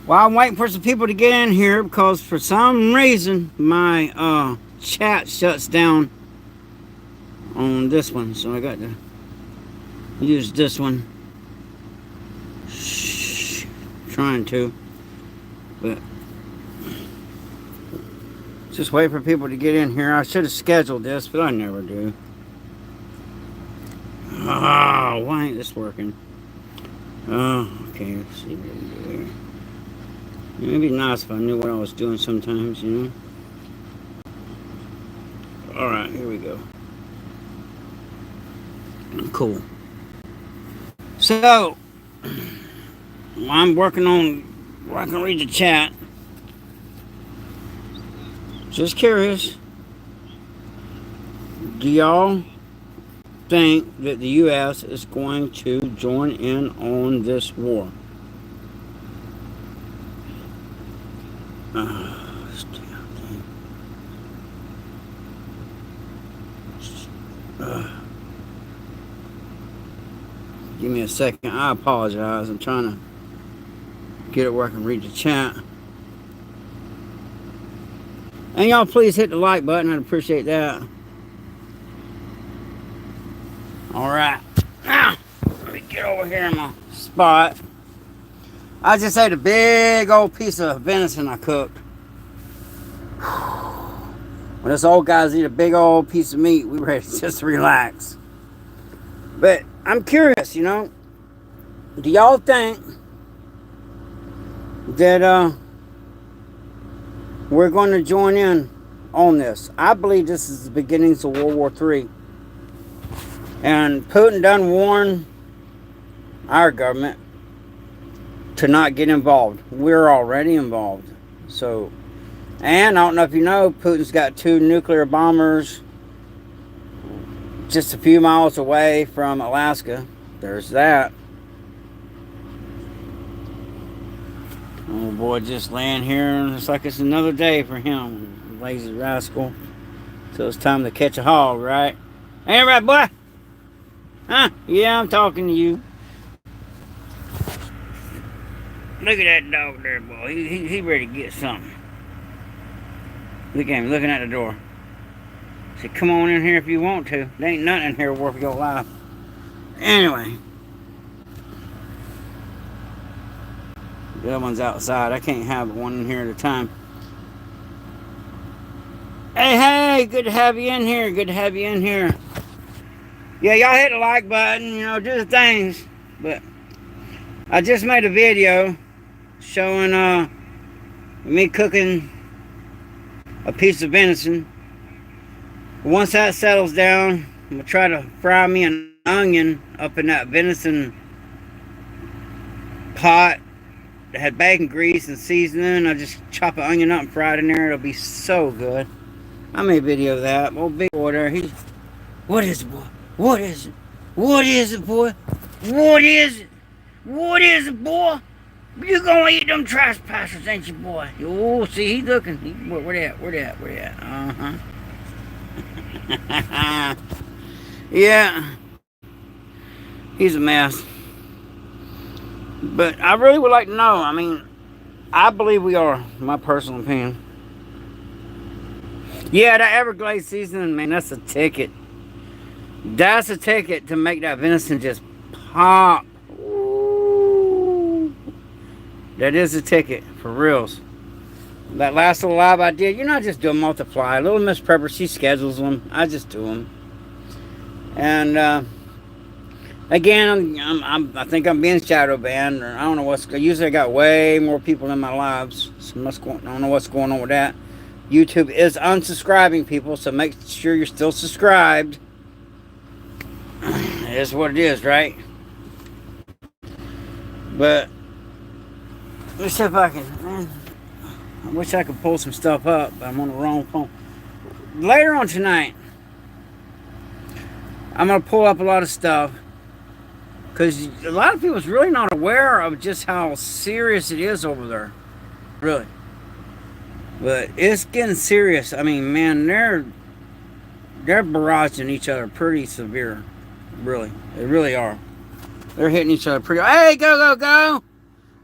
While I'm waiting for some people to get in here, because for some reason my chat shuts down on this one, so I got to use this one. Trying to, but just wait for people to get in here. I should have scheduled this, but I never do. Oh, why ain't this working? Oh, okay, let's see what we can do here. It'd be nice if I knew what I was doing sometimes, you know? Alright, here we go. Cool. So, I'm working on where I can read the chat. Just curious. Do y'all think that the U.S. is going to join in on this war? Give me a second. I apologize. I'm trying to get it where I can read the chat. And y'all please hit the like button. I'd appreciate that. Alright. Now, let me get over here in my spot. I just ate a big old piece of venison I cooked. When us old guys eat a big old piece of meat, we ready to just relax. But I'm curious, you know. Do y'all think that we're going to join in on this? I believe this is the beginnings of World War III. And Putin done warned our government to not get involved. We're already involved. So, and I don't know if you know, Putin's got 2 nuclear bombers just a few miles away from Alaska. There's that. Oh boy, just laying here and it's like it's another day for him. Lazy rascal. So it's time to catch a hog, right? Ain't right, boy? Huh? Yeah, I'm talking to you. Look at that dog there, boy. He ready to get something. Look at him looking at the door. Said, come on in here if you want to. There ain't nothing in here worth your life. Anyway. The other one's outside. I can't have one in here at a time. Hey, good to have you in here. Good to have you in here. Yeah, y'all hit the like button, you know, do the things. But I just made a video showing me cooking a piece of venison. Once that settles down, I'm gonna try to fry me an onion up in that venison pot that had bacon grease and seasoning. I just chop an onion up and fry it in there. It'll be so good. I made a video of that. Old big boy there. What is it, boy? What is it? What is it, boy? What is it? What is it, boy? You gonna eat them trespassers, ain't you, boy? Oh, see, he's looking. Where they at? Where they at? Where they at? Yeah. He's a mess. But I really would like to know. I mean, I believe we are. My personal opinion. Yeah, that Everglades seasoning, man, that's a ticket. That's a ticket to make that venison just pop. Ooh. That is a ticket, for reals. That last little live I did, you know, I just do a multiply. Little Miss Prepper, she schedules them. I just do them. And, again, I think I'm being shadow banned. Or I don't know what's... Usually I got way more people in my lives. So I don't know what's going on with that. YouTube is unsubscribing people, so make sure you're still subscribed. It is what it is, right? But let's see if I can. Man, I wish I could pull some stuff up, but I'm on the wrong phone. Later on tonight, I'm gonna pull up a lot of stuff because a lot of people's really not aware of just how serious it is over there. Really. But it's getting serious. I mean, man, they're barraging each other pretty severe. Really. They really are. They're hitting each other pretty... Hey, go, go, go!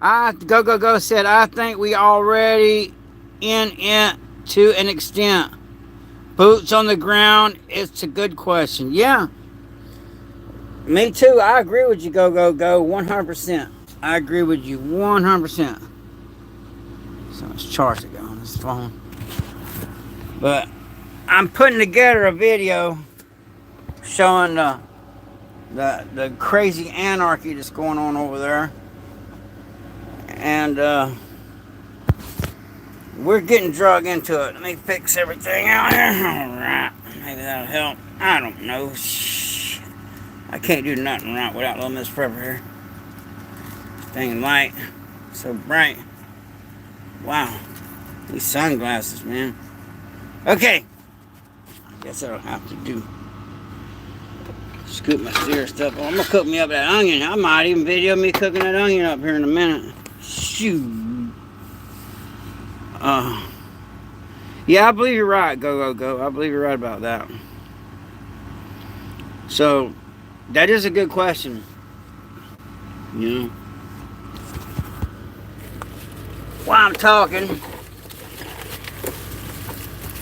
Go said, I think we already in it to an extent. Boots on the ground, it's a good question. Yeah, me too. I agree with you, Go 100%. I agree with you 100%. So much charge to go on this phone. But I'm putting together a video showing the crazy anarchy that's going on over there. And we're getting drug into it. Let me fix everything out here. Alright. Maybe that'll help. I don't know. Shh. I can't do nothing right without little Miss Prepper here. Dang light. So bright. Wow. These sunglasses, man. Okay. I guess that'll have to do. Scoop my steer stuff. Oh, I'm gonna cook me up that onion. I might even video me cooking that onion up here in a minute. Shoot. Yeah, I believe you're right. Go. I believe you're right about that. So, that is a good question. You know. While I'm talking,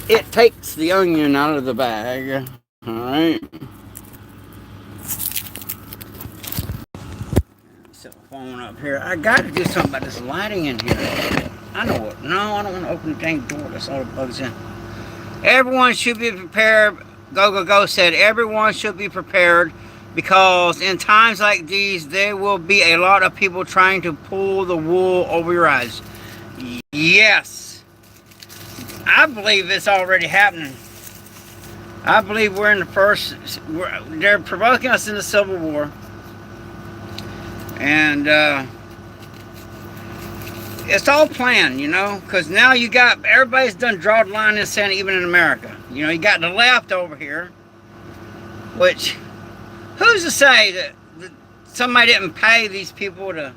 it takes the onion out of the bag. Alright. Set my phone up here. I gotta do something about this lighting in here. I know what. No, I don't want to open the dang door. That's all the bugs in. Everyone should be prepared. Go said everyone should be prepared because in times like these, there will be a lot of people trying to pull the wool over your eyes. Yes. I believe it's already happening. I believe we're in the first. They're provoking us in the Civil War. And, it's all planned, you know, because now you got, everybody's done draw the line in the sand, even in America. You know, you got the left over here, which, who's to say that somebody didn't pay these people to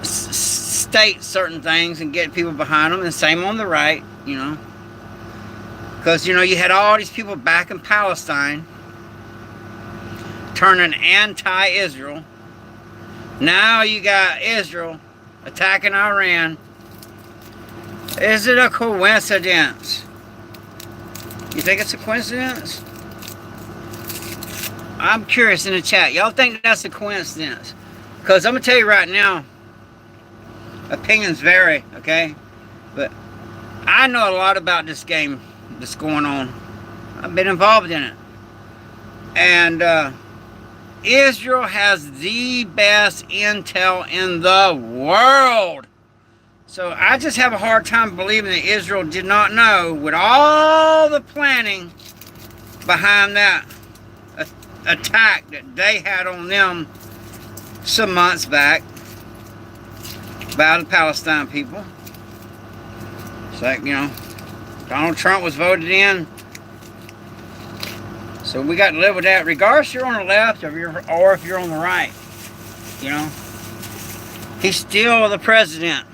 state certain things and get people behind them, and same on the right, you know, because, you know, you had all these people back in Palestine turning anti-Israel. Now you got Israel attacking Iran. Is it a coincidence? You think it's a coincidence? I'm curious in the chat. Y'all think that's a coincidence? Because I'm going to tell you right now, opinions vary, okay? But I know a lot about this game that's going on. I've been involved in it. And Israel has the best intel in the world. So I just have a hard time believing that Israel did not know, with all the planning behind that attack that they had on them some months back by the Palestine people. It's like, you know, Donald Trump was voted in. So we got to live with that, regardless if you're on the left or if you're on the right. You know, he's still the president,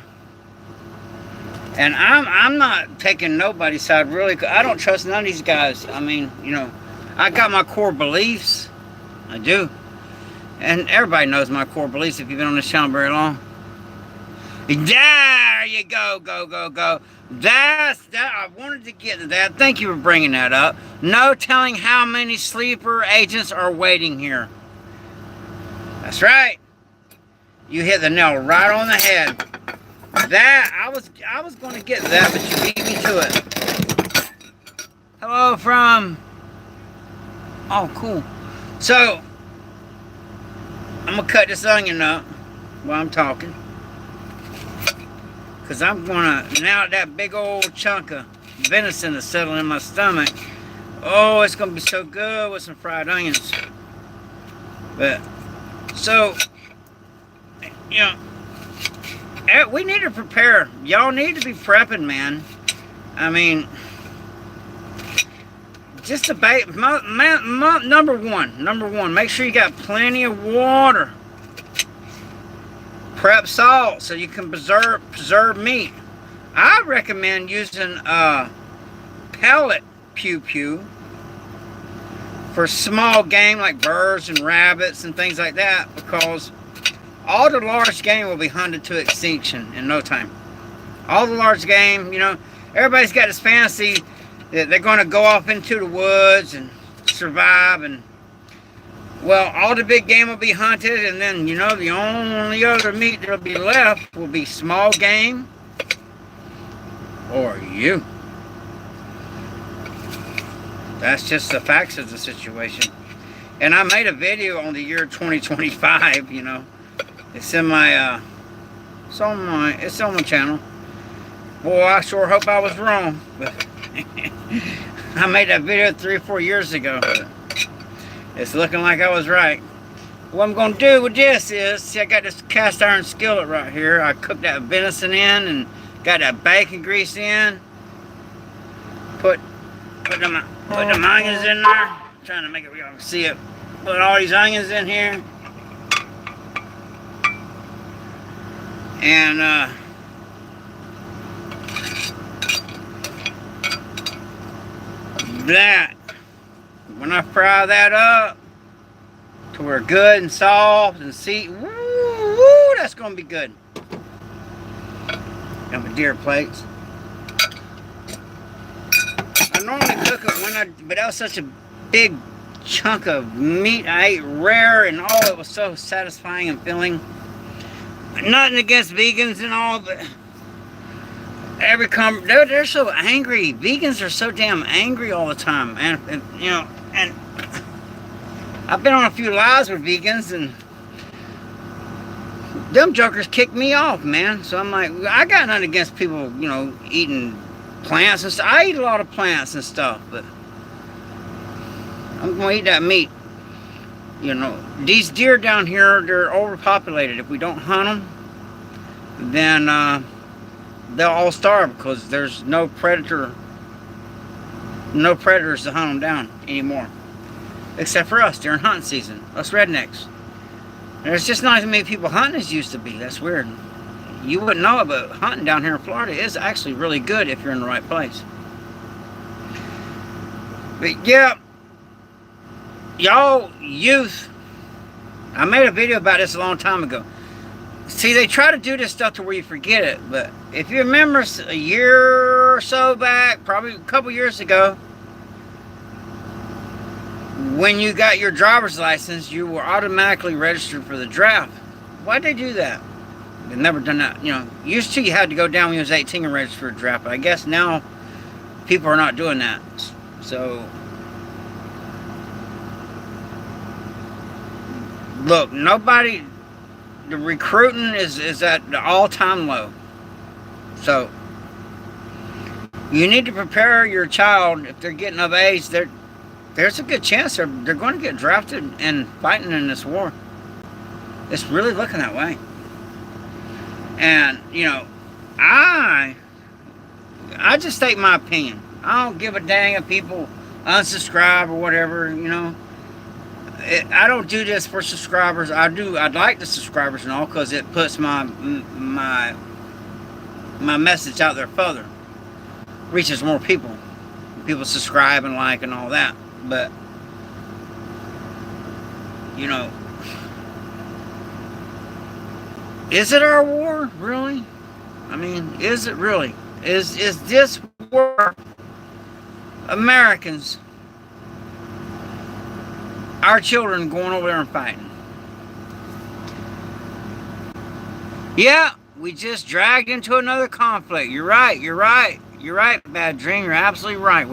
and I'm not taking nobody's side really. I don't trust none of these guys. I mean, you know, I got my core beliefs. I do, and everybody knows my core beliefs if you've been on this channel very long. There you go. That's that. I wanted to get to that. Thank you for bringing that up. No telling how many sleeper agents are waiting here. That's right. You hit the nail right on the head. That I was going to get to that, but you beat me to it. Hello from. Oh, cool. So I'm gonna cut this onion up while I'm talking. Because I'm going to, now that big old chunk of venison is settling in my stomach. Oh, it's going to be so good with some fried onions. But, so, you know, we need to prepare. Y'all need to be prepping, man. I mean, just about, number one, make sure you got plenty of water. Prep salt so you can preserve meat. I recommend using pellet pew for small game like birds and rabbits and things like that, because all the large game will be hunted to extinction in no time. All the large game, you know, everybody's got this fantasy that they're going to go off into the woods and survive, and well, all the big game will be hunted, and then, you know, the only other meat that'll be left will be small game or you. That's just the facts of the situation. And I made a video on the year 2025, you know. It's in my, it's on my channel. Boy, I sure hope I was wrong. But I made that video 3 or 4 years ago. But it's looking like I was right. What I'm going to do with this is, see, I got this cast iron skillet right here. I cooked that venison in and got that bacon grease in. Put them onions in there. I'm trying to make it where y'all can see it. Put all these onions in here. And that, when I fry that up to where good and soft and see, woo, that's gonna be good. Got my deer plates. I normally cook it but that was such a big chunk of meat I ate rare, and all it was so satisfying and filling. Nothing against vegans and all, but they're so angry. Vegans are so damn angry all the time, and you know, and I've been on a few lives with vegans, and them jokers kicked me off, man. So I'm like, I got nothing against people, you know, eating plants and stuff. I eat a lot of plants and stuff, but I'm gonna eat that meat. You know, these deer down here, they're overpopulated. If we don't hunt them, then they'll all starve because there's no predators to hunt them down anymore. Except for us during hunting season, us rednecks. There's just not as many people hunting as used to be. That's weird. You wouldn't know it, but hunting down here in Florida is actually really good if you're in the right place. But yeah, y'all youth, I made a video about this a long time ago. See, they try to do this stuff to where you forget it, but if you remember a year or so back, probably a couple years ago, when you got your driver's license, you were automatically registered for the draft. Why'd they do that? They've never done that. You know, used to you had to go down when you was 18 and register for a draft, but I guess now people are not doing that. So look, the recruiting is at the all-time low. So you need to prepare your child. If they're getting of age, there's a good chance they're going to get drafted and fighting in this war. It's really looking that way. And, you know, I just state my opinion. I don't give a dang if people unsubscribe or whatever, you know. I don't do this for subscribers. I'd like the subscribers and all, because it puts my message out there further, reaches more people. People subscribe and like and all that. But you know, is it our war, really? I mean, is it really? Is this war Americans, our children, going over there and fighting? Yeah, we just dragged into another conflict. You're right, Bad Dream. You're absolutely right.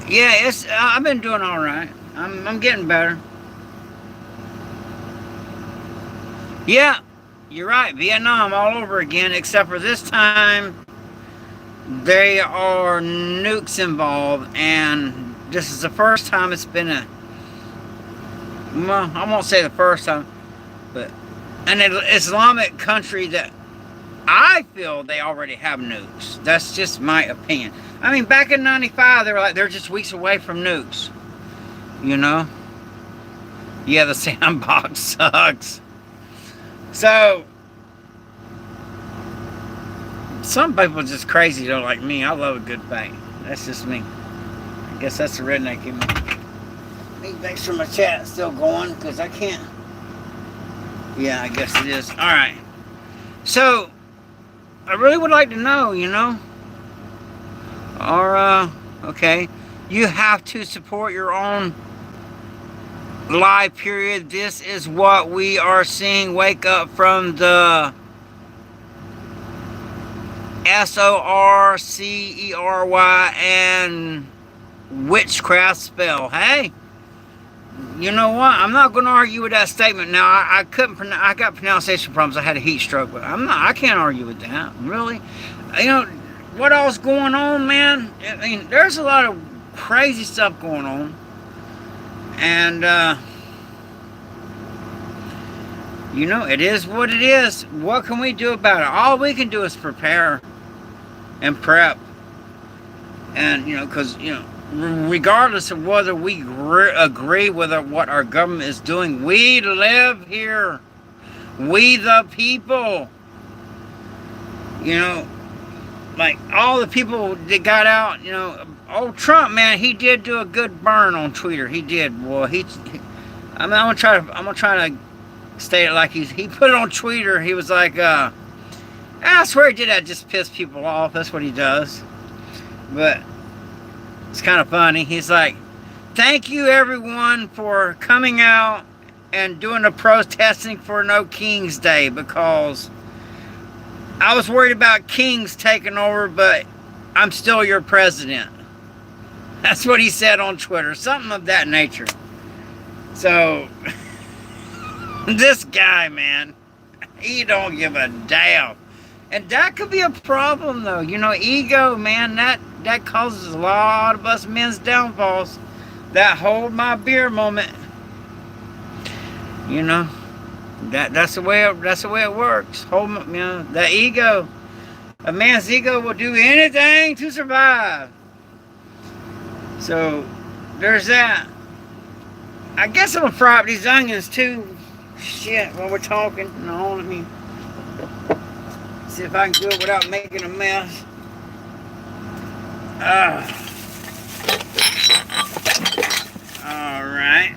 Yeah, I've been doing all right. I'm getting better. Yeah, you're right. Vietnam all over again, except for this time there are nukes involved, and this is the first time it's been well, I won't say the first time, but an Islamic country that I feel they already have nukes. That's just my opinion. I mean, back in 95, they were like, they're just weeks away from nukes. You know? Yeah, the sandbox sucks. So, some people are just crazy, though, like me. I love a good fight. That's just me. I guess that's the redneck in me. make sure my chat's still going because I can't. Yeah, I guess it is. All right. So, I really would like to know, or, okay, you have to support your own live period. This is what we are seeing wake up from the SORCERY and witchcraft spell. Hey, you know what? I'm not going to argue with that statement. Now, I got pronunciation problems. I had a heat stroke, but I can't argue with that. Really, what all's going on, man? I mean, there's a lot of crazy stuff going on, and it is what it is. What can we do about it? All we can do is prepare and prep, and because regardless of whether we agree with what our government is doing, we live here. We the people. Like all the people that got out, old Trump, man, he did do a good burn on Twitter. He did. Well, I'm gonna try to state it like he put it on Twitter. He was like, I swear he did that just piss people off. That's what he does. But it's kind of funny. He's like, thank you everyone for coming out and doing the protesting for No King's Day, because I was worried about kings taking over, but I'm still your president. That's what he said on Twitter. Something of that nature. So, this guy, man, he don't give a damn. And that could be a problem, though. Ego, man, that causes a lot of us men's downfalls. That hold my beer moment. That's the way it works. That ego. A man's ego will do anything to survive. So, there's that. I guess I'm gonna fry up these onions too. Shit, while we're talking. No, let me see if I can do it without making a mess. Alright.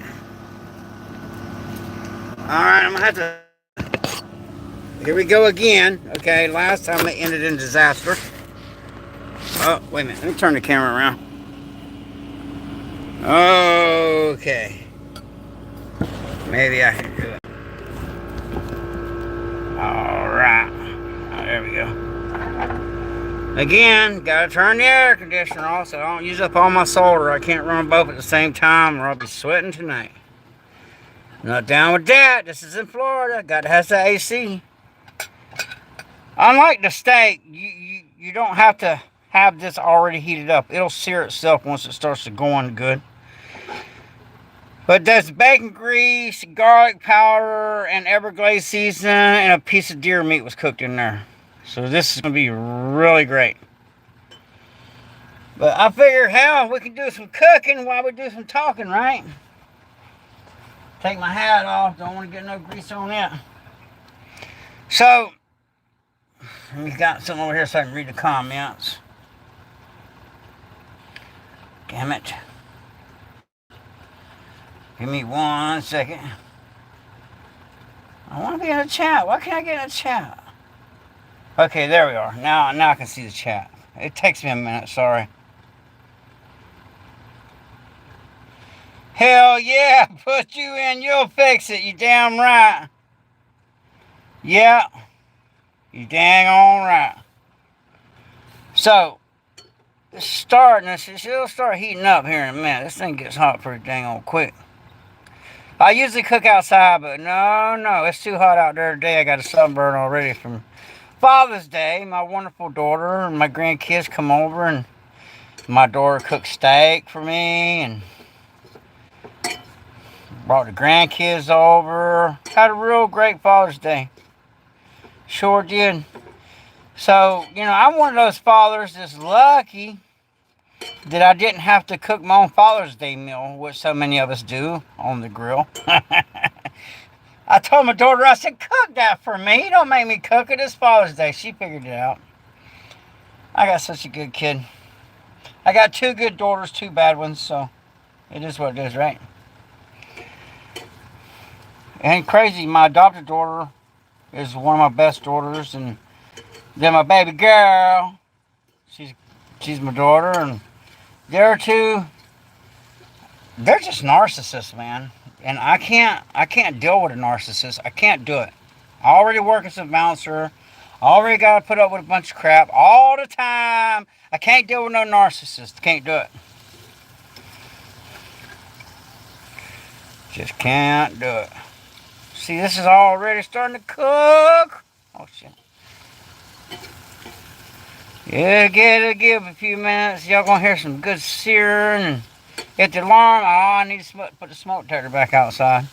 I'm gonna have to. Here we go again. Okay, last time it ended in disaster. Oh, wait a minute. Let me turn the camera around. Okay. Maybe I can do it. Alright. There we go. Again, gotta turn the air conditioner off so I don't use up all my solder. I can't run them both at the same time or I'll be sweating tonight. Not down with that. This is in Florida. Gotta have the AC. Unlike the steak, you don't have to have this already heated up. It'll sear itself once it starts to go on good. But there's bacon grease, garlic powder, and Everglades seasoning, and a piece of deer meat was cooked in there. So this is going to be really great. But I figure, hell, we can do some cooking while we do some talking, right? Take my hat off. Don't want to get no grease on it. So, we got something over here so I can read the comments. Damn it. Give me 1 second. I want to be in the chat. Why can't I get in the chat? Okay, there we are. Now I can see the chat. It takes me a minute, sorry. Hell yeah, put you in, you'll fix it. You damn right. Yeah. You dang on right. So, it's starting. It'll start heating up here in a minute. This thing gets hot pretty dang on quick. I usually cook outside, but no, it's too hot out there today. I got a sunburn already from Father's Day. My wonderful daughter and my grandkids come over, and my daughter cooked steak for me, and brought the grandkids over. Had a real great Father's Day. Sure did. So, I'm one of those fathers that's lucky that I didn't have to cook my own Father's Day meal, which so many of us do on the grill. I told my daughter, I said, cook that for me. Don't make me cook it. It's Father's Day. She figured it out. I got such a good kid. I got 2 good daughters, 2 bad ones, so it is what it is, right? It ain't crazy. My adopted daughter is one of my best daughters, and then my baby girl, she's she's my daughter, and they're two. They're just narcissists, man. And I can't deal with a narcissist. I can't do it. I already work as a bouncer. I already got to put up with a bunch of crap all the time. I can't deal with no narcissist. Can't do it. Just can't do it. See, this is already starting to cook. Oh, shit. Yeah, give a few minutes. Y'all gonna hear some good searing and hit the alarm. Oh, I need to put the smoke detector back outside.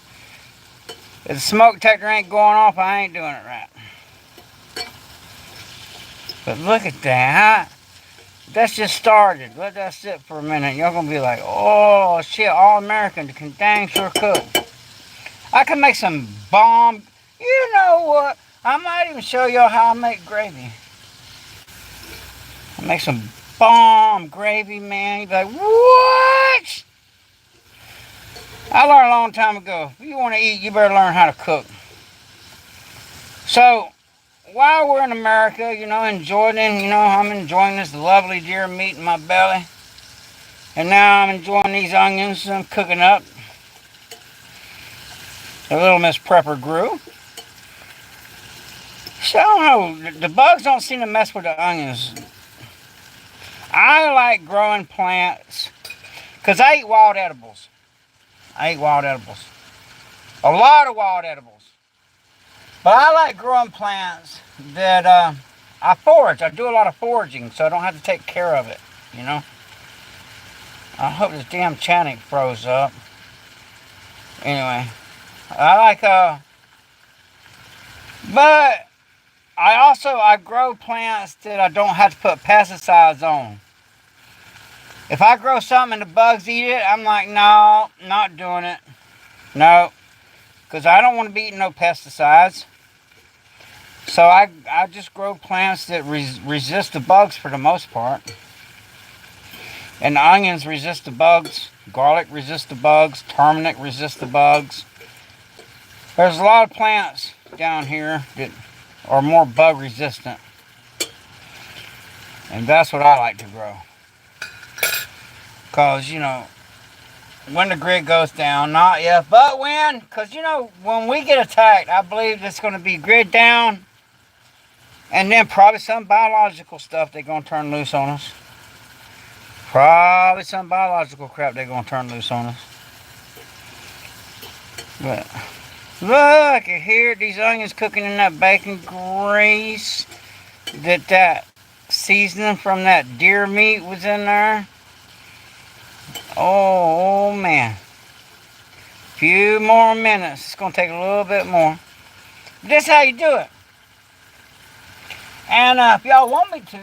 If the smoke detector ain't going off, I ain't doing it right. But look at that. That's just started. Let that sit for a minute. Y'all gonna be like, oh shit, all American can dang sure cook. I can make some bomb. You know what? I might even show y'all how I make gravy. I make some bomb gravy, man. You'd be like, what? I learned a long time ago. If you want to eat, you better learn how to cook. So, while we're in America, enjoying, I'm enjoying this lovely deer meat in my belly. And now I'm enjoying these onions I'm cooking up. A little Miss Prepper grew. So, I don't know. The bugs don't seem to mess with the onions. I like growing plants because I eat wild edibles. I eat wild edibles. A lot of wild edibles. But I like growing plants that I forage. I do a lot of foraging, so I don't have to take care of it, I hope this damn channing froze up. Anyway, I like, but I grow plants that I don't have to put pesticides on. If I grow something and the bugs eat it, I'm like, no, not doing it. No, because I don't want to be eating no pesticides. So I just grow plants that resist the bugs for the most part. And the onions resist the bugs. Garlic resists the bugs. Turmeric resists the bugs. There's a lot of plants down here that are more bug resistant. And that's what I like to grow. Because, when the grid goes down, not if, but when. Because, when we get attacked, I believe it's going to be grid down. And then probably some biological stuff they're going to turn loose on us. Probably some biological crap they're going to turn loose on us. But look at here, these onions cooking in that bacon grease. That seasoning from that deer meat was in there. Oh man. Few more minutes. It's going to take a little bit more. But that's how you do it. And if y'all want me to,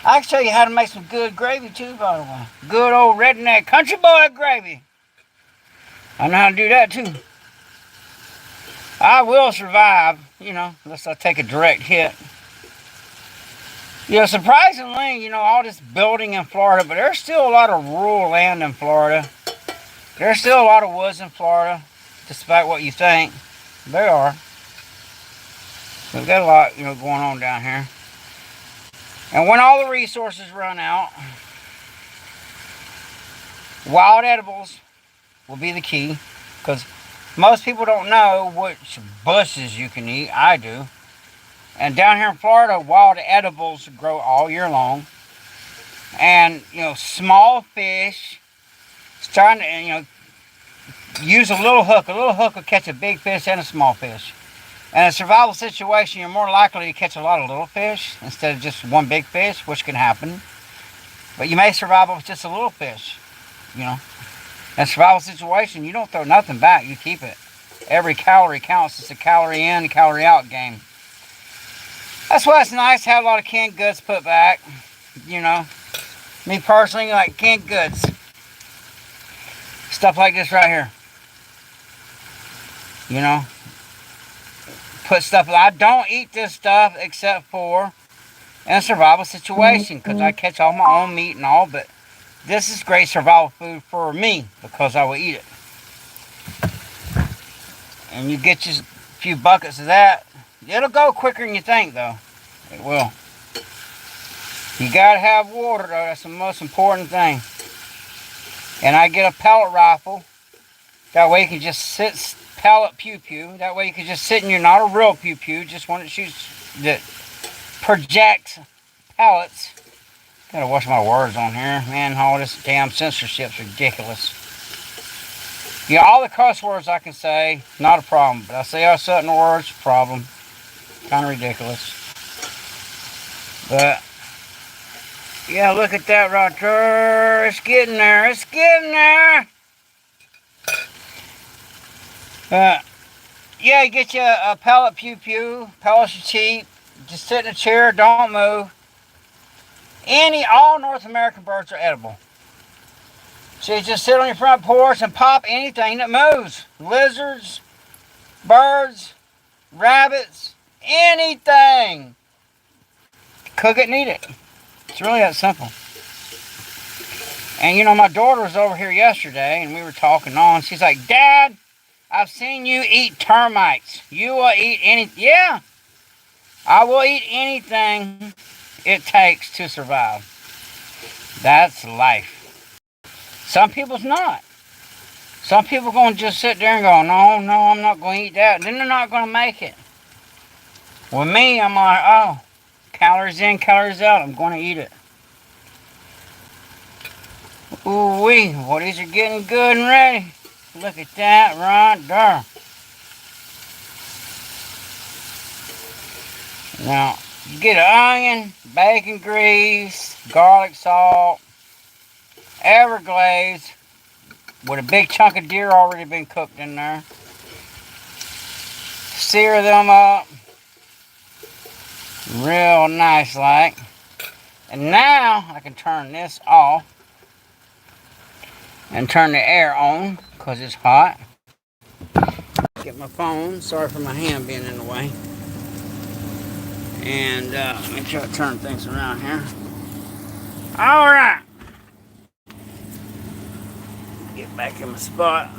I can show you how to make some good gravy too, by the way. Good old redneck country boy gravy. I know how to do that too. I will survive, unless I take a direct hit. Surprisingly, all this building in Florida, but there's still a lot of rural land in Florida. There's still a lot of woods in Florida, despite what you think. There are. We've got a lot, going on down here. And when all the resources run out, wild edibles will be the key. Because most people don't know which bushes you can eat. I do. And down here in Florida, wild edibles grow all year long. And, small fish, starting to, use a little hook. A little hook will catch a big fish and a small fish. In a survival situation, you're more likely to catch a lot of little fish instead of just one big fish, which can happen. But you may survive with just a little fish, In a survival situation, you don't throw nothing back. You keep it. Every calorie counts. It's a calorie in, calorie out game. That's why it's nice to have a lot of canned goods put back. Me personally, like canned goods. Stuff like this right here. Put stuff. I don't eat this stuff except for in a survival situation because I catch all my own meat and all. But this is great survival food for me because I will eat it. and you get you a few buckets of that, it'll go quicker than you think, though. It will. You gotta have water, though. That's the most important thing. And I get a pellet rifle. That way you can just sit, pellet pew-pew. That way you can just sit in your, not a real pew-pew, just one that shoots, that projects pellets. Gotta watch my words on here. Man, all this damn censorship's ridiculous. Yeah, all the cuss words I can say, not a problem. But I say certain words, problem. Kind of ridiculous. But, yeah, look at that right there. It's getting there. It's getting there. Yeah, you get you a pellet pew-pew. Pellets are cheap. Just sit in a chair, don't move. All North American birds are edible. So you just sit on your front porch and pop anything that moves. Lizards, birds, rabbits, anything. Cook it and eat it. It's really that simple. And you know, my daughter was over here yesterday and we were talking on. She's like, Dad, I've seen you eat termites. You will eat anything. Yeah, I will eat anything it takes to survive. That's life. Some people's not. Some people going to just sit there and go, no, I'm not going to eat that. Then they're not going to make it. With me, I'm like, oh, calories in, calories out. I'm going to eat it. Ooh-wee, well, these are getting good and ready. Look at that right there. Now, you get an onion, bacon grease, garlic salt, Everglades, with a big chunk of deer already been cooked in there. Sear them up. Real nice like. And now I can turn this off and turn the air on because it's hot. Get my phone. Sorry for my hand being in the way. And make sure I turn things around here. Alright. Get back in my spot.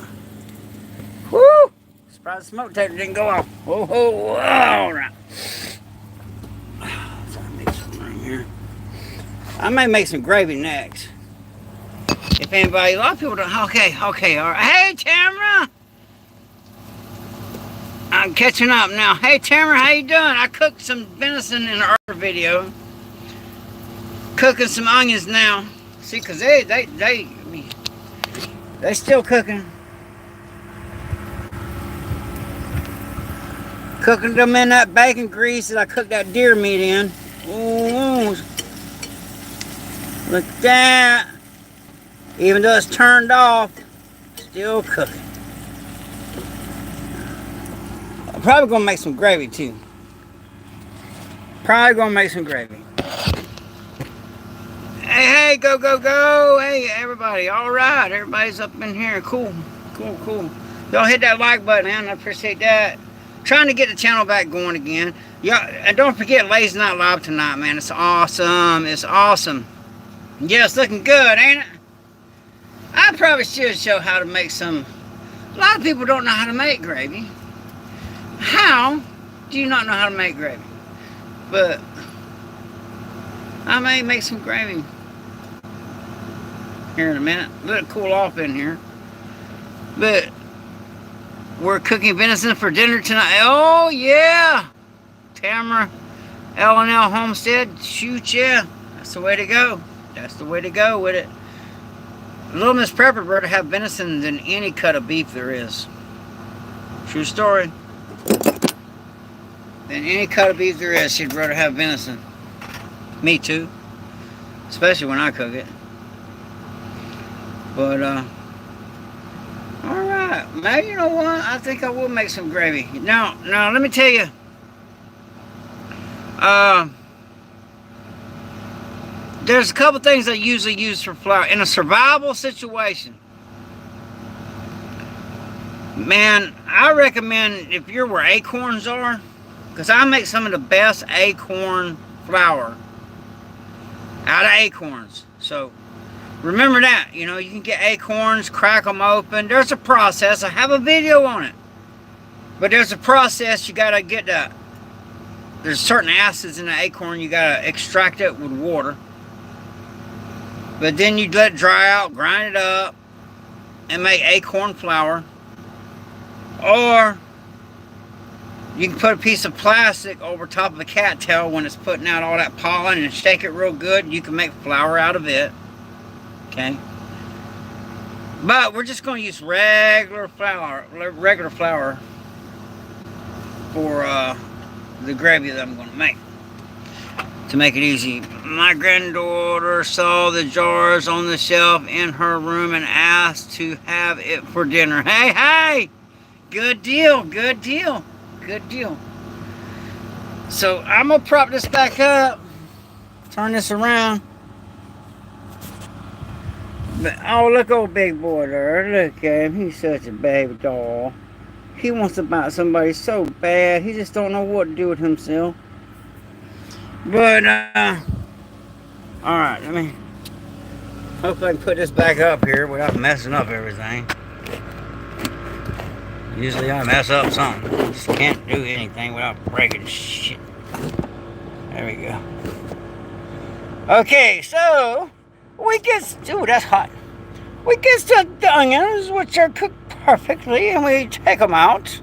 Woo! Surprised the smoke detector didn't go off. Whoa, whoa, whoa. Alright. So I make some room here. I may make some gravy next. If anybody, a lot of people don't. Okay, alright. Hey, Tamara! I'm catching up now. Hey, Tamara, how you doing? I cooked some venison in an earlier video. Cooking some onions now. See, because they still cooking. Cooking them in that bacon grease that I cooked that deer meat in. Ooh, look at that. Even though it's turned off, still cooking. I'm probably gonna make some gravy too. Probably gonna make some gravy. Hey, go, go, go. Hey, everybody. All right. Everybody's up in here. Cool. Y'all hit that like button, man. I appreciate that. Trying to get the channel back going again. Y'all, and don't forget Lazy Night Live tonight, man. It's awesome. It's awesome. Yeah, it's looking good, ain't it? I probably should show how to make some. A lot of people don't know how to make gravy. How do you not know how to make gravy? But I may make some gravy here in a minute. Let it cool off in here. But we're cooking venison for dinner tonight. Oh yeah, Tamara, L&L Homestead. Shoot, yeah, that's the way to go. That's the way to go with it. Little Miss Prepper Bird to have venison than any cut of beef there is. True story. Than any cut of beef there is, she'd rather have venison. Me too. Especially when I cook it. But, alright. Now, you know what? I think I will make some gravy. Now, let me tell you. There's a couple things I usually use for flour. In a survival situation. Man, I recommend if you're where acorns are. Because I make some of the best acorn flour out of acorns. So remember that. You know, you can get acorns, crack them open. There's a process. I have a video on it. But there's a process. You gotta get there's certain acids in the acorn. You gotta extract it with water. But then you let it dry out, grind it up, and make acorn flour. Or you can put a piece of plastic over top of the cattail when it's putting out all that pollen and shake it real good. You can make flour out of it. Okay? But we're just going to use regular flour for the gravy that I'm going to make. To make it easy, my granddaughter saw the jars on the shelf in her room and asked to have it for dinner. Hey! Good deal, good deal, good deal. So I'm going to prop this back up, turn this around. But, oh, look old big boy there. Look at him. He's such a baby doll. He wants to bite somebody so bad. He just don't know what to do with himself. But, alright, let me... Hopefully I can put this back up here without messing up everything. Usually I mess up something. Just can't do anything without breaking shit. There we go. Okay, so... we get... Ooh, that's hot. We get the onions, which are cooked perfectly, and we take them out.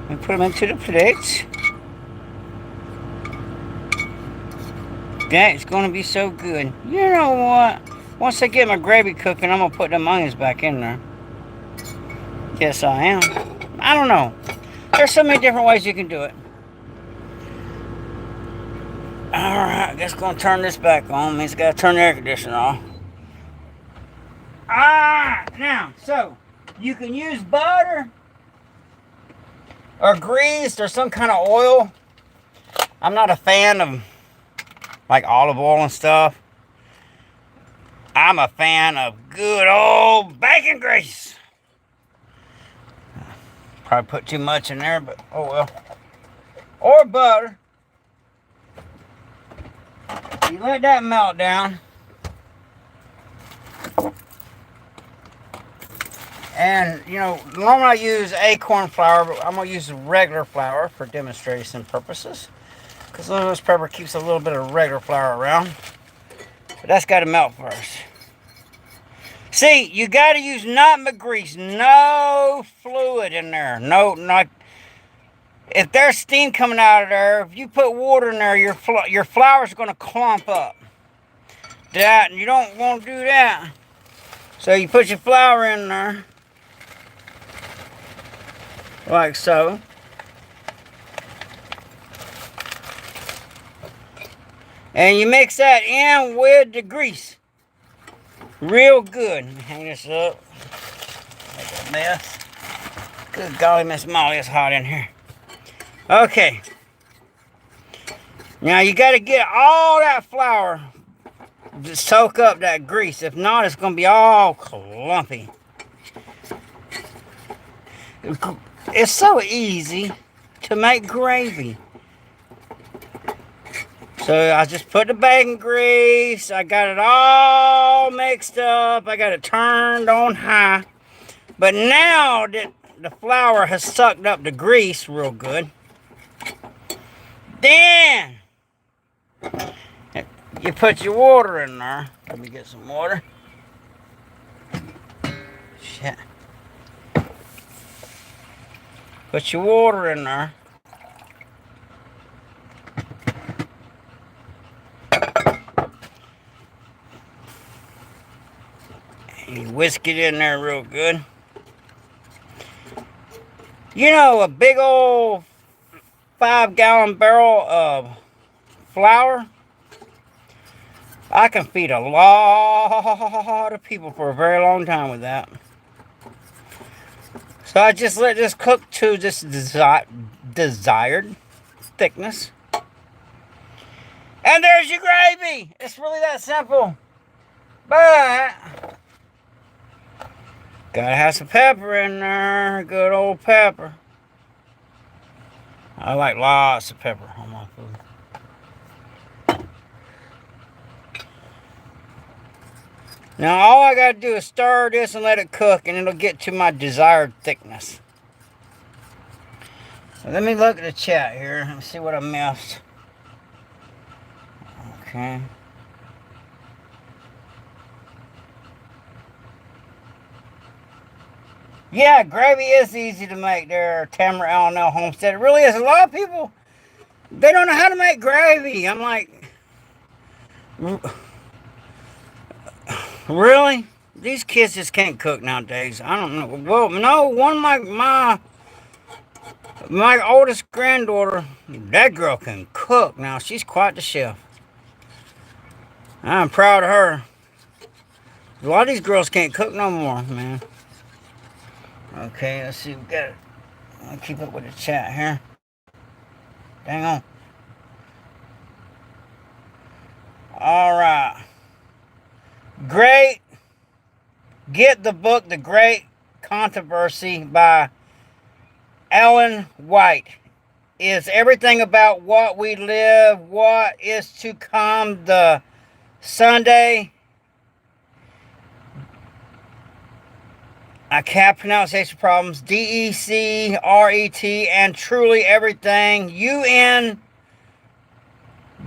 And put them into the plate. That's going to be so good. You know what? Once I get my gravy cooking, I'm going to put them onions back in there. Yes, I am. I don't know. There's so many different ways you can do it. Alright, I guess going to turn this back on. Means I got to turn the air conditioner off. Alright, now, so, you can use butter or grease or some kind of oil. I'm not a fan of like olive oil and stuff. I'm a fan of good old bacon grease. Probably put too much in there, but oh well. Or butter. You let that melt down. And, you know, normally I use acorn flour, but I'm going to use regular flour for demonstration purposes. Because Little Miss Pepper keeps a little bit of regular flour around. But that's got to melt first. See, you got to use nothing but grease. No fluid in there. No, not... If there's steam coming out of there, if you put water in there, your flour's going to clump up. You don't want to do that. So you put your flour in there. Like so. And you mix that in with the grease. Real good. Let me hang this up. Make a mess. Good golly, Miss Molly, it's hot in here. Okay. Now you got to get all that flour to soak up that grease. If not, it's going to be all clumpy. It's so easy to make gravy. So I just put the bacon grease. I got it all mixed up. I got it turned on high. But now that the flour has sucked up the grease real good, then you put your water in there. Let me get some water. Shit. Put your water in there. And you whisk it in there real good. You know, a big old 5-gallon barrel of flour, I can feed a lot of people for a very long time with that. So I just let this cook to this desired thickness. And there's your gravy. It's really that simple. But gotta have some pepper in there. Good old pepper. I like lots of pepper on my food. Now all I gotta do is stir this and let it cook, and it'll get to my desired thickness. So let me look at the chat here and see what I missed. Okay. Yeah, gravy is easy to make there, Tamara L&L Homestead. It really is. A lot of people, they don't know how to make gravy. I'm like, really? These kids just can't cook nowadays. I don't know. Well, no, one of my oldest granddaughter, that girl can cook now. She's quite the chef. I'm proud of her. A lot of these girls can't cook no more, man. Okay, let's see. We got it. I'll keep up with the chat here. Dang on. All right. Great. Get the book, The Great Controversy by Ellen White. Is everything about what we live, what is to come, the Sunday. I can't pronunciation problems. DECRET and truly everything. UN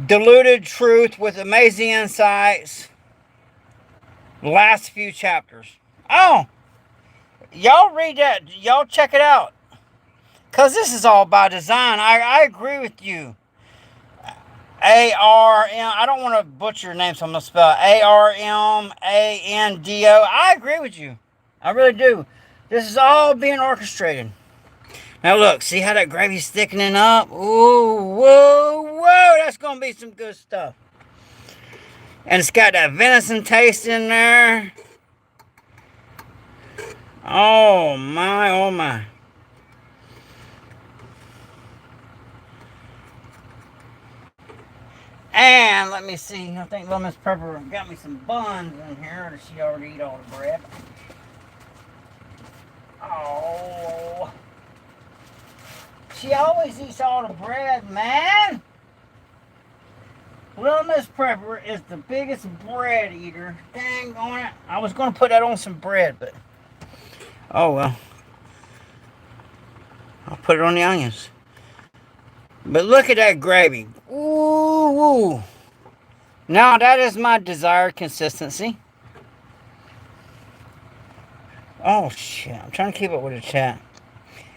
diluted truth with amazing insights. Last few chapters. Oh, y'all read that. Y'all check it out. Because this is all by design. I agree with you. A-R-M. I don't want to butcher your name, so I'm going to spell it. A-R-M-A-N-D-O. I agree with you. I really do. This is all being orchestrated. Now look, see how that gravy's thickening up? Ooh, whoa, whoa. That's going to be some good stuff. And it's got that venison taste in there. Oh my, oh my. And let me see. I think Little Miss Pepper got me some buns in here. Or did she already eat all the bread? Oh. She always eats all the bread, man. Little Miss Pepper is the biggest bread eater. Dang on it. I was going to put that on some bread, but... oh, well. I'll put it on the onions. But look at that gravy. Ooh. Now, that is my desired consistency. Oh, shit. I'm trying to keep up with the chat.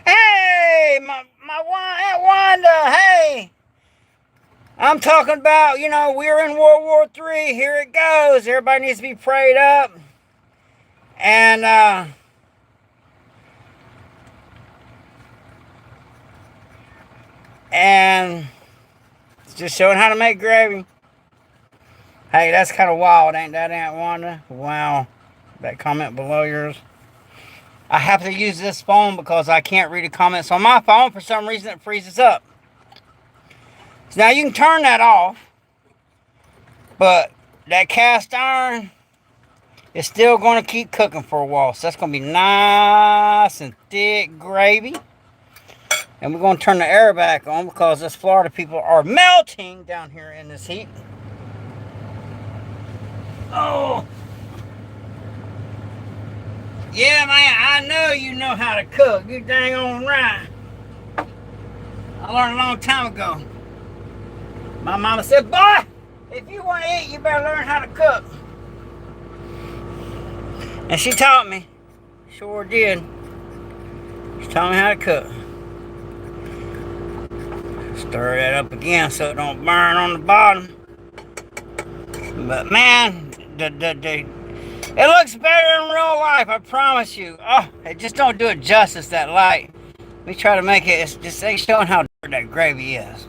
Hey, my Aunt Wanda. Hey. I'm talking about, we're in World War III. Here it goes. Everybody needs to be prayed up. And, it's just showing how to make gravy. Hey, that's kind of wild, ain't that, Aunt Wanda? Wow. That comment below yours. I have to use this phone because I can't read the comments on my phone. For some reason, it freezes up. So now you can turn that off. But that cast iron is still going to keep cooking for a while. So that's going to be nice and thick gravy. And we're going to turn the air back on because us Florida people are melting down here in this heat. Oh. Yeah, man, I know you know how to cook. You dang on right. I learned a long time ago. My mama said, boy, if you want to eat, you better learn how to cook. And she taught me. Sure did. She taught me how to cook. Stir that up again so it don't burn on the bottom. But man, it looks better in real life, I promise you. Oh, it just don't do it justice, that light. Let me try to make it, it's just showing how dark that gravy is.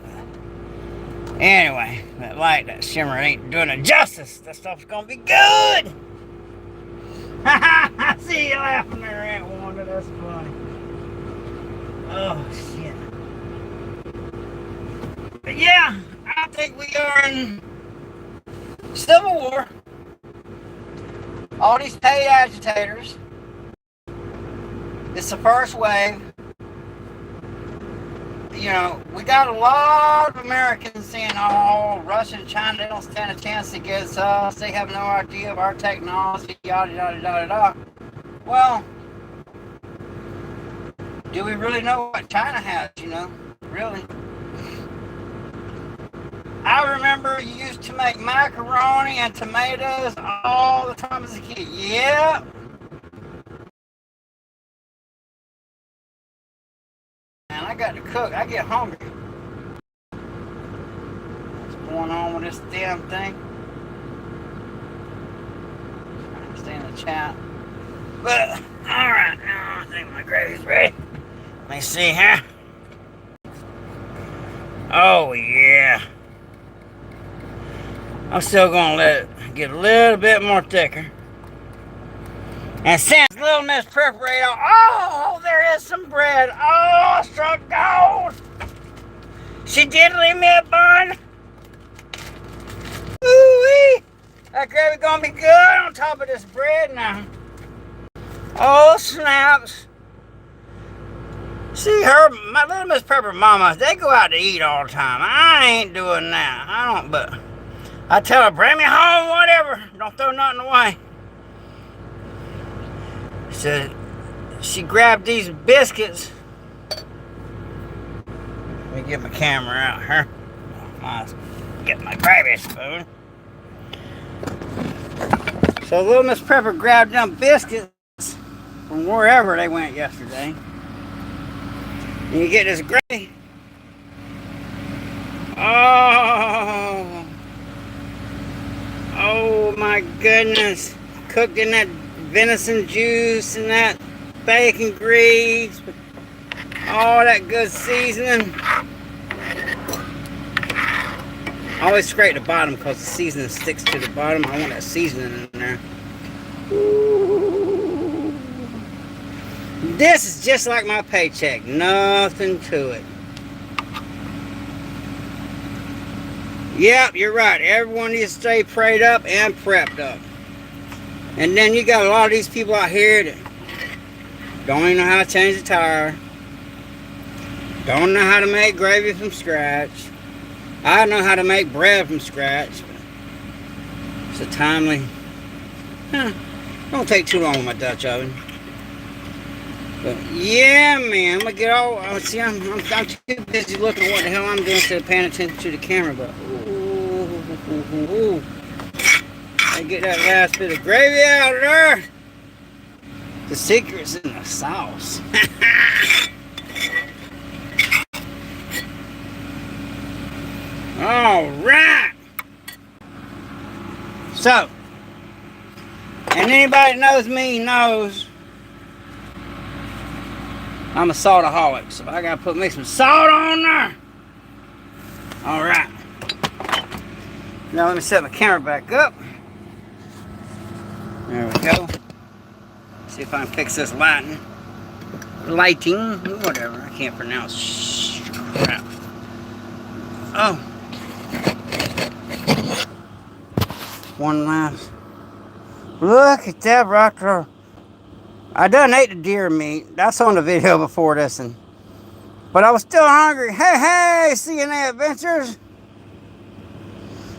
Anyway, that light, that shimmer ain't doing it justice. That stuff's gonna be good. I see you laughing there, Aunt Wanda. That's funny. Oh, shit. But yeah, I think we are in Civil War. All these paid agitators. It's the first wave. we got a lot of Americans saying, oh, Russia and China, they don't stand a chance against us. They have no idea of our technology, yada, yada, yada, yada. Well, do we really know what China has, Really? I remember you used to make macaroni and tomatoes all the time as a kid. Yeah. And I got to cook. I get hungry. What's going on with this damn thing? Trying to stay in the chat. But, alright, now I think my gravy's ready. Let me see here. Oh, yeah. I'm still going to let it get a little bit more thicker. And since Little Miss Preparator, oh, there is some bread. Oh, struck gold. She did leave me a bun. Ooh-wee. That gravy going to be good on top of this bread now. Oh, snaps. See, my Little Miss Pepper mamas, they go out to eat all the time. I ain't doing that. I don't, but I tell her, bring me home, whatever. Don't throw nothing away. So she grabbed these biscuits. Let me get my camera out here. I'll get my gravy spoon. So Little Miss Pepper grabbed them biscuits from wherever they went yesterday. And you get this gravy. Oh my goodness. Cooked in that venison juice and that bacon grease with all that good seasoning. I always scrape the bottom because the seasoning sticks to the bottom. I want that seasoning in there. Ooh. This is just like my paycheck. Nothing to it. Yep, you're right. Everyone needs to stay prayed up and prepped up. And then you got a lot of these people out here that don't even know how to change a tire. Don't know how to make gravy from scratch. I know how to make bread from scratch. It's a timely. Don't take too long with my Dutch oven. But yeah, man, I'm gonna get all. See, I'm too busy looking at what the hell I'm doing instead of paying attention to the camera. But ooh. I get that last bit of gravy out of there. The secret's in the sauce. All right. So, and anybody that knows me knows I'm a saltaholic. So I gotta put me some salt on there. All right. Now let me set my camera back up. There we go. See if I can fix this lighting, whatever. I can't pronounce crap. Oh. One last. Look at that right there. I done ate the deer meat. That's on the video before this one. But I was still hungry. Hey, CNA Adventures.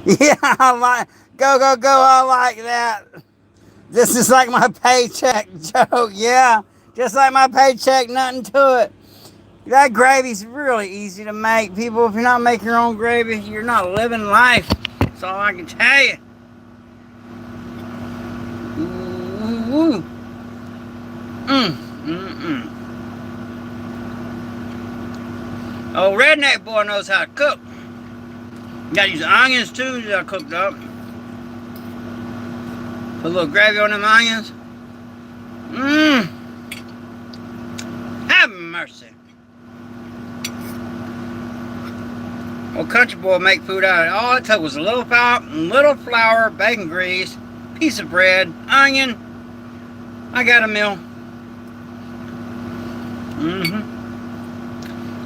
Yeah, I like, go, I like that. This is like my paycheck joke, yeah. Just like my paycheck, nothing to it. That gravy's really easy to make, people. If you're not making your own gravy, you're not living life. That's all I can tell you. Ooh. Oh, redneck boy knows how to cook. You gotta use onions too that are cooked up. Put a little gravy on them onions. Have mercy. Old country boy make food out of it. All it took was a little flour, bacon grease, piece of bread, onion. I got a meal.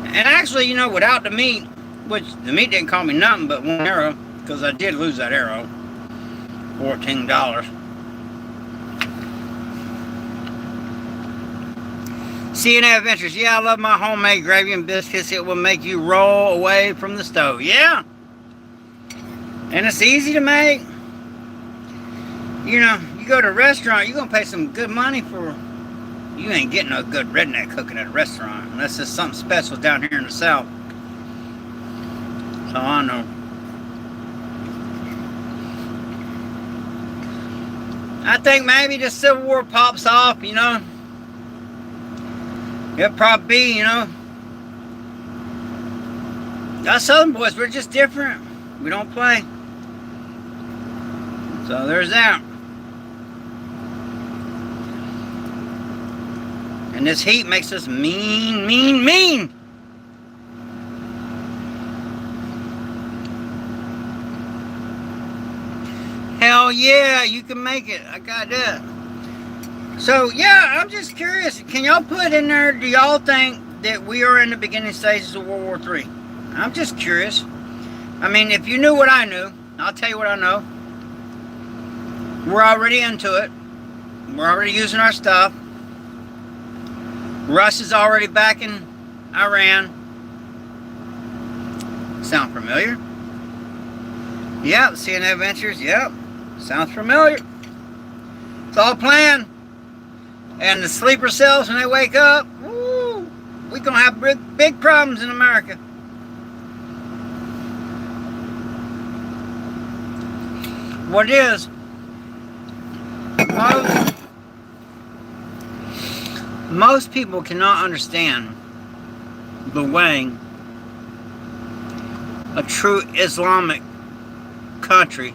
And actually, without the meat, which the meat didn't cost me nothing but one arrow, because I did lose that arrow. $14. CNA Adventures. Yeah, I love my homemade gravy and biscuits. It will make you roll away from the stove. Yeah. And it's easy to make. You know, you go to a restaurant, you're going to pay some good money for... You ain't getting no good redneck cooking at a restaurant. Unless it's something special down here in the South. So I know. I think maybe the Civil War pops off, you know. It'll probably be, you know. Us Southern boys, we're just different. We don't play. So there's that. And this heat makes us mean, mean, mean. Hell yeah, you can make it. I got that. So yeah, I'm just curious. Can y'all put in there, do y'all think that we are in the beginning stages of World War III? I'm just curious. I mean, if you knew what I knew, I'll tell you what I know. We're already into it. We're already using our stuff. Russia's already backing Iran. Sound familiar? Yep, CNA Adventures, yep. Sounds familiar. It's all planned. And the sleeper cells, when they wake up, woo, we're going to have big problems in America. What it is, most people cannot understand the way a true Islamic country.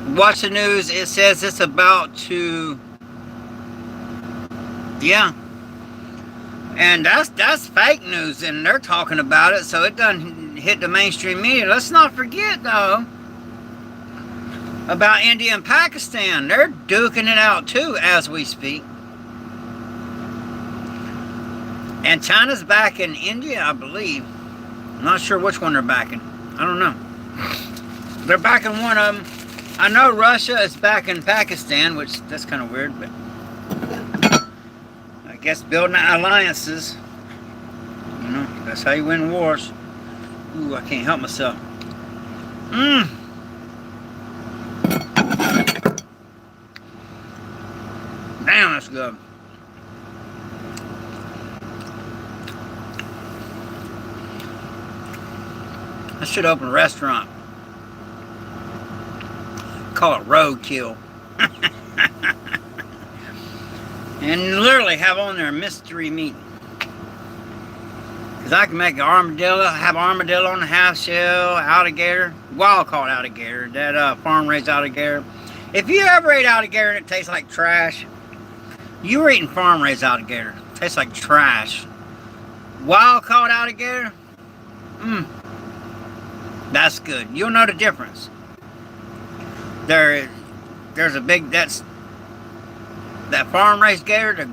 Watch the news, it says it's about to, yeah. And that's fake news, and they're talking about it, so it doesn't hit the mainstream media. Let's not forget, though, about India and Pakistan. They're duking it out, too, as we speak. And China's backing India, I believe. I'm not sure which one they're backing. I don't know. They're backing one of them. I know Russia is backing Pakistan, which that's kind of weird, but I guess building alliances, you know, that's how you win wars. Ooh, I can't help myself. Damn, that's good. I should open a restaurant. Call it Roadkill. And literally have on there mystery meat. Because I can make an armadillo, have armadillo on the half shell, alligator, wild caught alligator, that farm raised alligator. If you ever ate alligator and it tastes like trash, you were eating farm raised alligator. It tastes like trash. Wild caught alligator, that's good. You'll know the difference. There's a big, that farm raised gator,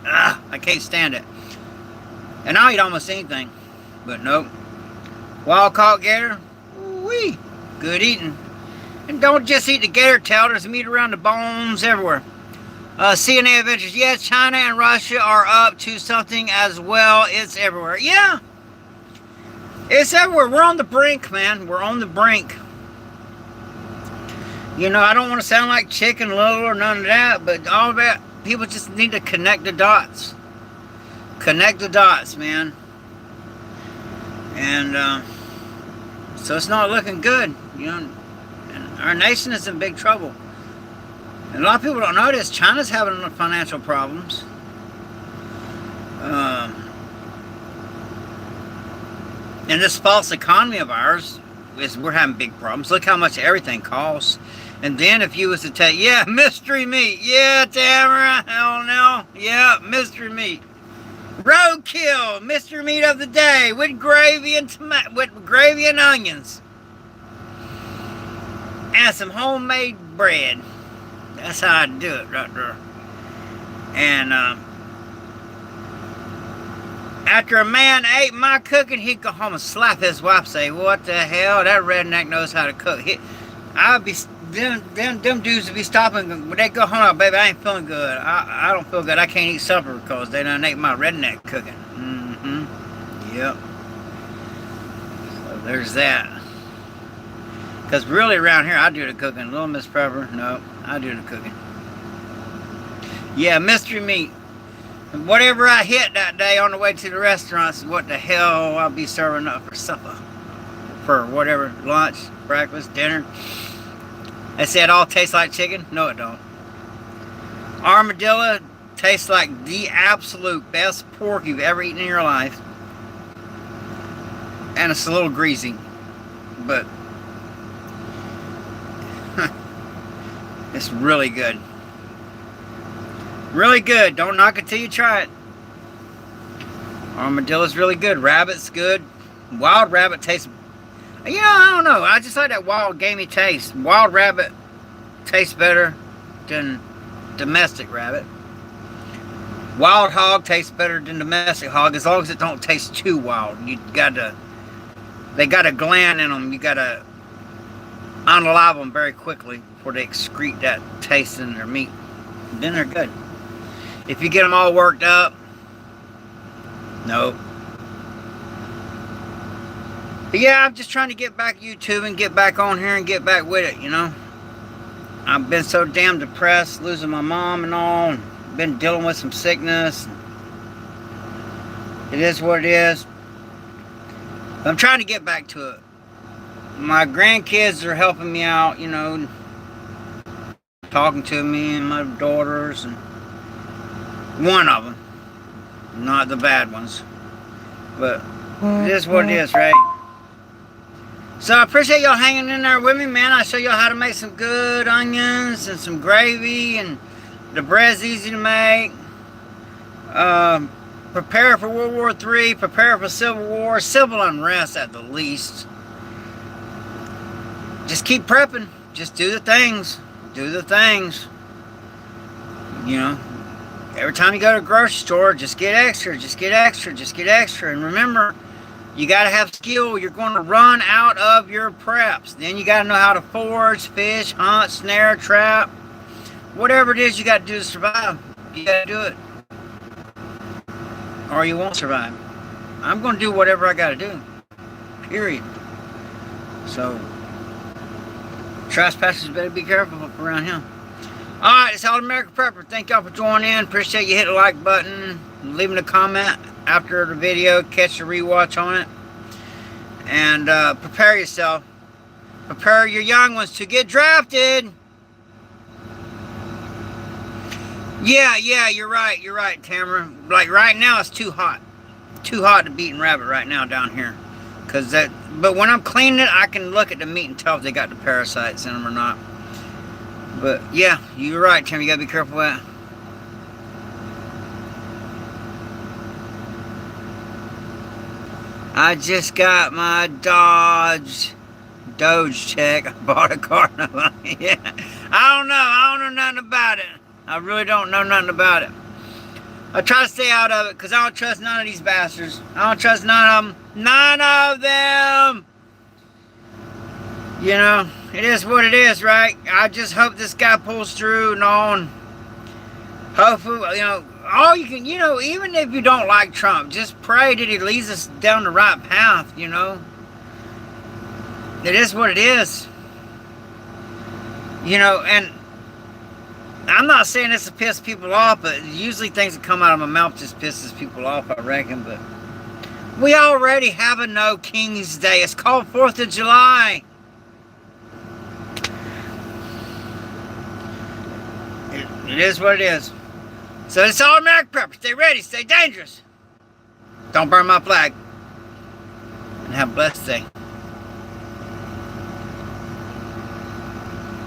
I can't stand it. And I'll eat almost anything, but nope. Wild caught gator, wee, good eating. And don't just eat the gator tail, there's meat around the bones everywhere. CNA Adventures, yeah, China and Russia are up to something as well. It's everywhere. Yeah, it's everywhere. We're on the brink, man. We're on the brink. You know, I don't want to sound like Chicken Little or none of that, but all that, people just need to connect the dots. Connect the dots, man. And so it's not looking good, you know. And our nation is in big trouble. And a lot of people don't know this. China's having financial problems. And this false economy of ours, we're having big problems. Look how much everything costs. And then if you was to take, yeah, mystery meat. Yeah, Tamara, hell no. Yeah, mystery meat. Roadkill, mystery meat of the day with gravy and with gravy and onions. And some homemade bread. That's how I do it right there. And after a man ate my cooking, he'd go home and slap his wife and say, what the hell, that redneck knows how to cook. I'd be them dudes would be stopping. When they go, hold on, baby, I ain't feeling good. I don't feel good. I can't eat supper because they done ate my redneck cooking. Yep. So there's that. Because really around here, I do the cooking. Little Miss Pepper, no, I do the cooking. Yeah, mystery meat. Whatever I hit that day on the way to the restaurants is what the hell I'll be serving up for supper. For whatever, lunch, breakfast, dinner. They say it all tastes like chicken. No, it don't. Armadillo tastes like the absolute best pork you've ever eaten in your life. And it's a little greasy. But it's really good. Really good. Don't knock it till you try it. Armadillo's really good. Rabbit's good. Wild rabbit tastes... You know, I don't know. I just like that wild gamey taste. Wild rabbit tastes better than domestic rabbit. Wild hog tastes better than domestic hog as long as it don't taste too wild. They got a gland in them. You got to unalive them very quickly before they excrete that taste in their meat. Then they're good. If you get them all worked up, nope. But yeah, I'm just trying to get back YouTube and get back on here and get back with it, you know. I've been so damn depressed, losing my mom and all, and been dealing with some sickness. It is what it is. I'm trying to get back to it. My grandkids are helping me out, you know, talking to me and my daughters, and one of them, not the bad ones, but it is what it is, right? So I appreciate y'all hanging in there with me, man. I show y'all how to make some good onions and some gravy, and the bread's easy to make. Prepare for World War III, prepare for Civil War, civil unrest at the least. Just keep prepping. Just do the things. Do the things. You know, every time you go to a grocery store, just get extra, just get extra, just get extra. And remember, you got to have skill. You're going to run out of your preps. Then you got to know how to forage, fish, hunt, snare, trap. Whatever it is you got to do to survive, you got to do it. Or you won't survive. I'm going to do whatever I got to do. Period. So, trespassers better be careful up around here. Alright, it's All American Prepper. Thank y'all for joining in. Appreciate you hitting the like button, leaving a comment after the video, catch a rewatch on it. And prepare yourself. Prepare your young ones to get drafted. Yeah, you're right, Tamara. Like right now it's too hot. Too hot to beat rabbit right now down here. But when I'm cleaning it, I can look at the meat and tell if they got the parasites in them or not. But yeah, you're right, Tamara. You gotta be careful with that. I just got my Dodge check. I bought a car. Yeah. I don't know nothing about it. I really don't know nothing about it. I try to stay out of it because I don't trust none of these bastards. I don't trust none of them. None of them! You know, it is what it is, right? I just hope this guy pulls through and all. And hopefully, you know, all you can, you know, even if you don't like Trump, just pray that he leads us down the right path, you know. It is what it is. You know, and I'm not saying this to piss people off, but usually things that come out of my mouth just pisses people off, I reckon. But we already have a No King's Day. It's called 4th of July. It is what it is. So it's All American Prepper. Stay ready, stay dangerous. Don't burn my flag. And have a blessed day.